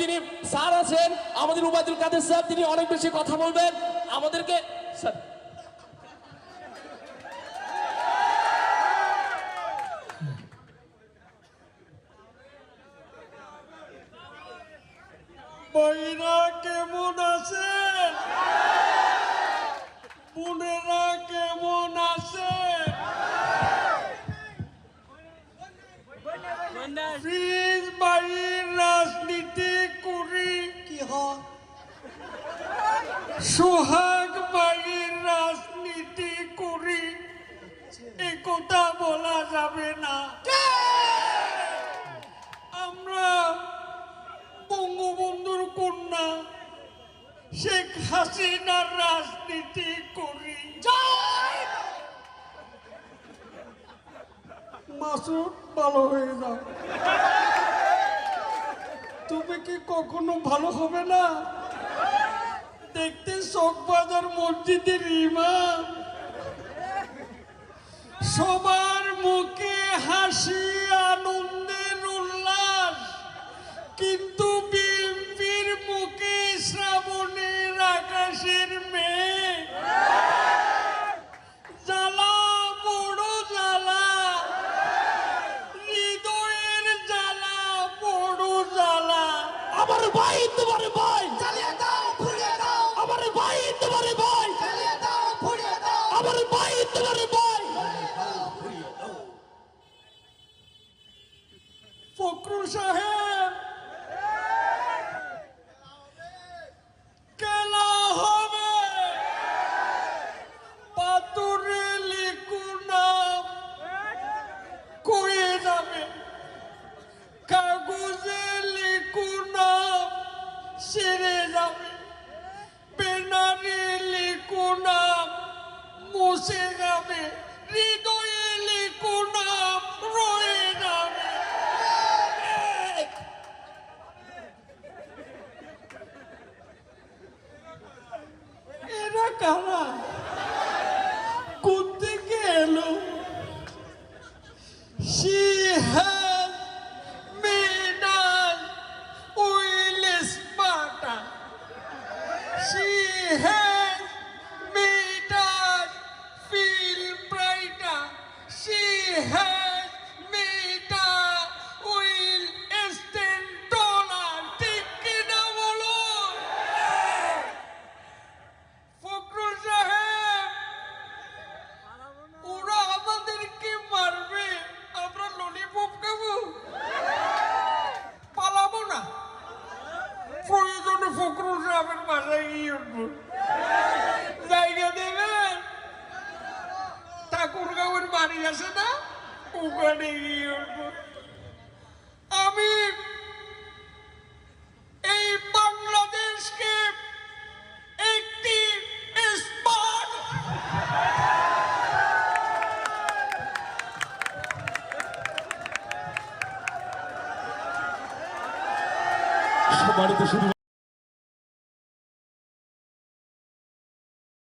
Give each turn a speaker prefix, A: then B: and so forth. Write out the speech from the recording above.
A: যিনি স্যার আছেন আমাদের উবাইদুল কাদের স্যার, তিনি অনেক বেশি কথা বলবেন আমাদেরকে। স্যার
B: ভাইরা কেমন আছেন? বোনেরা কেমন আছে? বাড়ির রাজনীতি করি কি হয়? সোহাগ বাড়ির রাজনীতি করি এ কথা বলা যাবে না। আমরা বঙ্গবন্ধুর কন্যা শেখ হাসিনার রাজনীতি করি। মাসুদ ভালো হয়ে যাও। তুমি কি কখনো ভালো হবে না? দেখতে চকবাজার মসজিদের ইমাম, সবার মুখে হাসি আনন্দের উল্লাস, কিন্তু বিএনপির মুখে শ্রাবণের আকাশের মেঘ। জ্বালা বড় জ্বালা, হৃদয়ের জ্বালা বড় জ্বালা।
A: আমার ভাই তোমার ভাই,
B: জ্বালিয়ে দাও পুড়িয়ে দাও।
A: আমার ভাই তোমার ভাই,
B: জ্বালিয়ে দাও পুড়িয়ে দাও।
A: আমার ভাই তোমার ভাই।
B: ফখরুল সাহেব, খেলা হবে। পাথরে লিখু নাম কয়ে যাবে, কাগজে লিখু নাম সেরে যাবে, ব্যানারে লিখু নাম মুছে যাবে, হৃদয়ে লিখু নাম রয়ে যাবে। এরা কারা? কোন থেকে এলো? She has made us oil smarter. She has made us feel brighter. She has made us oil stand taller. ঠিক কিনা বলো? ফখরুল সাহেব, ওরা আমাদেরকে মারবে, আমরা ললিপপ খাবো? পালাবো না। প্রয়োজনে ফখরুল সাহেবের বাসায় গিয়ে উঠবো। জায়গা দেবেন? ঠাকুরগাঁওয়ের বাড়ি আছে না, ওখানে গিয়ে উঠবো। আমি এই বাংলাদেশকে একটি স্মার্ট
A: সম্মানিত শুধু